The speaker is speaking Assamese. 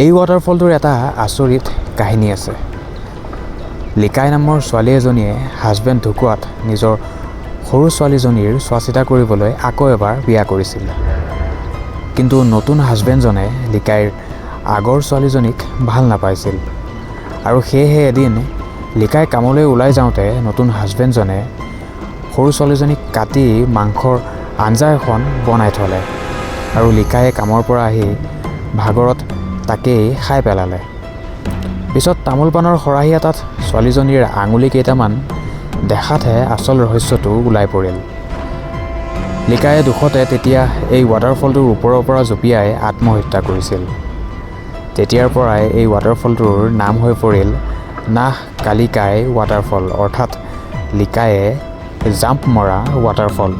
এই ৱাটাৰফলটোৰ এটা আচৰিত কাহিনী আছে। লিকাই নামৰ ছোৱালী এজনীয়ে হাজবেণ্ড ঢুকুৱাত নিজৰ সৰু ছোৱালীজনীৰ চোৱা চিতা কৰিবলৈ আকৌ এবাৰ বিয়া কৰিছিল। কিন্তু নতুন হাজবেণ্ডজনে লিকাইৰ আগৰ ছোৱালীজনীক ভাল নাপাইছিল আৰু সেয়েহে এদিন লিকাই কামলৈ ওলাই যাওঁতে নতুন হাজবেণ্ডজনে সৰু ছোৱালীজনীক কাটি মাংসৰ আঞ্জা এখন বনাই থ'লে আৰু লিকায়ে কামৰ পৰা আহি ভাগৰত তাকেই খাই পেলালে। পিছত তামোল পাণৰ খৰাহী এটাত ছোৱালীজনীৰ আঙুলি কেইটামান দেখাতহে আচল ৰহস্যটো ওলাই পৰিল। লিকায়ে দুখতে তেতিয়া এই ৱাটাৰফলটোৰ ওপৰৰ পৰা জঁপিয়াই আত্মহত্যা কৰিছিল। তেতিয়াৰ পৰাই এই ৱাটাৰফলটোৰ নাম হৈ পৰিল NahKaLikai ৱাটাৰফল, অৰ্থাৎ লিকায়ে জাম্প মৰা ৱাটাৰফল।